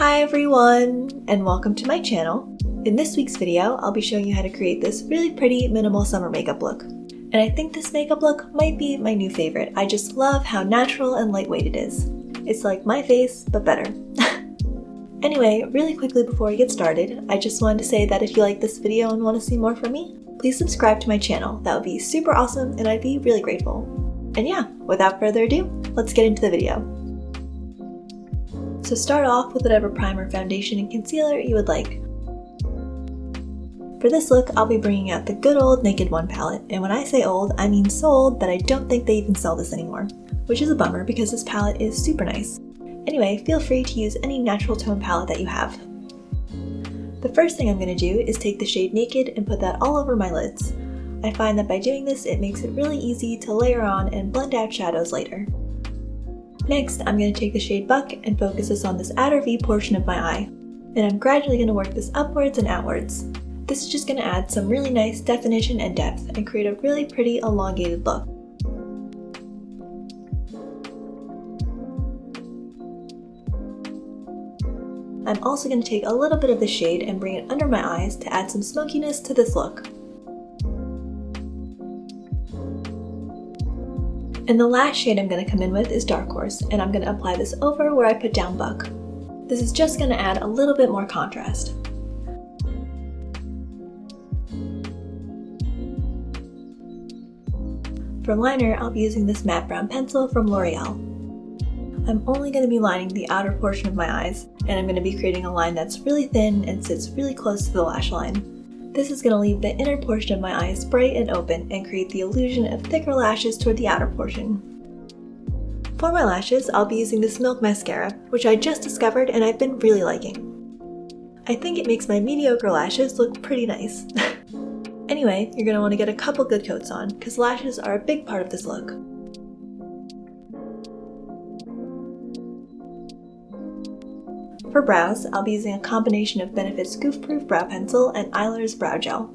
Hi everyone, and welcome to my channel. In this week's video, I'll be showing you how to create this really pretty minimal summer makeup look. And I think this makeup look might be my new favorite. I just love how natural and lightweight it is. It's like my face, but better. Anyway, really quickly before we get started, I just wanted to say that if you like this video and want to see more from me, please subscribe to my channel. That would be super awesome and I'd be really grateful. And yeah, without further ado, let's get into the video. So start off with whatever primer, foundation, and concealer you would like. For this look, I'll be bringing out the good old Naked One palette, and when I say old, I mean so old that I don't think they even sell this anymore, which is a bummer because this palette is super nice. Anyway, feel free to use any natural tone palette that you have. The first thing I'm going to do is take the shade Naked and put that all over my lids. I find that by doing this, it makes it really easy to layer on and blend out shadows later. Next, I'm going to take the shade Buck and focus this on this outer V portion of my eye. And I'm gradually going to work this upwards and outwards. This is just going to add some really nice definition and depth and create a really pretty elongated look. I'm also going to take a little bit of the shade and bring it under my eyes to add some smokiness to this look. And the last shade I'm going to come in with is Dark Horse, and I'm going to apply this over where I put down Buck. This is just going to add a little bit more contrast. For liner, I'll be using this matte brown pencil from L'Oreal. I'm only going to be lining the outer portion of my eyes, and I'm going to be creating a line that's really thin and sits really close to the lash line. This is going to leave the inner portion of my eyes bright and open and create the illusion of thicker lashes toward the outer portion. For my lashes, I'll be using this Milk Mascara, which I just discovered and I've been really liking. I think it makes my mediocre lashes look pretty nice. Anyway, you're going to want to get a couple good coats on, because lashes are a big part of this look. For brows, I'll be using a combination of Benefit's Goof Proof Brow Pencil and Eyeler's Brow Gel.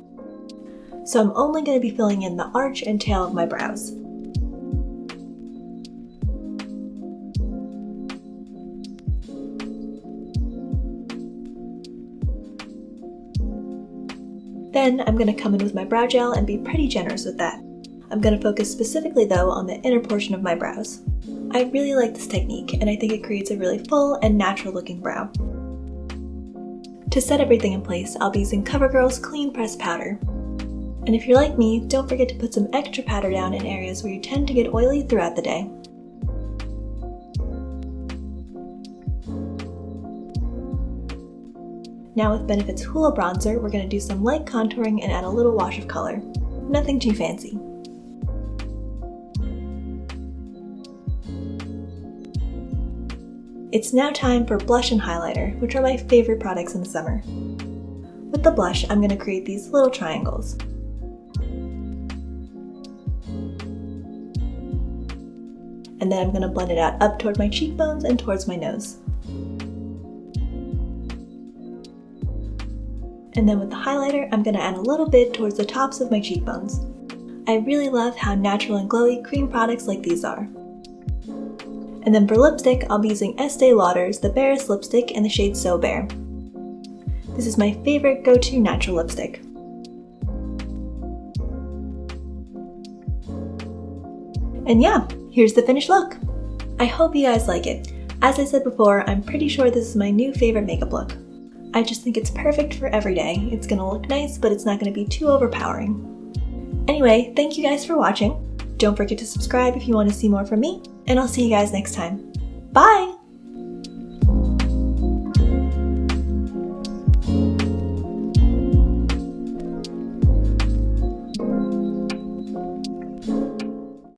So I'm only going to be filling in the arch and tail of my brows. Then I'm going to come in with my brow gel and be pretty generous with that. I'm going to focus specifically though on the inner portion of my brows. I really like this technique and I think it creates a really full and natural looking brow. To set everything in place, I'll be using CoverGirl's Clean Press Powder. And if you're like me, don't forget to put some extra powder down in areas where you tend to get oily throughout the day. Now with Benefit's Hoola Bronzer, we're going to do some light contouring and add a little wash of color. Nothing too fancy. It's now time for blush and highlighter, which are my favorite products in the summer. With the blush, I'm going to create these little triangles. And then I'm going to blend it out up toward my cheekbones and towards my nose. And then with the highlighter, I'm going to add a little bit towards the tops of my cheekbones. I really love how natural and glowy cream products like these are. And then for lipstick, I'll be using Estee Lauder's The Barest Lipstick in the shade So Bare. This is my favorite go-to natural lipstick. And yeah, here's the finished look. I hope you guys like it. As I said before, I'm pretty sure this is my new favorite makeup look. I just think it's perfect for every day. It's gonna look nice, but it's not gonna be too overpowering. Anyway, thank you guys for watching. Don't forget to subscribe if you want to see more from me, and I'll see you guys next time. Bye!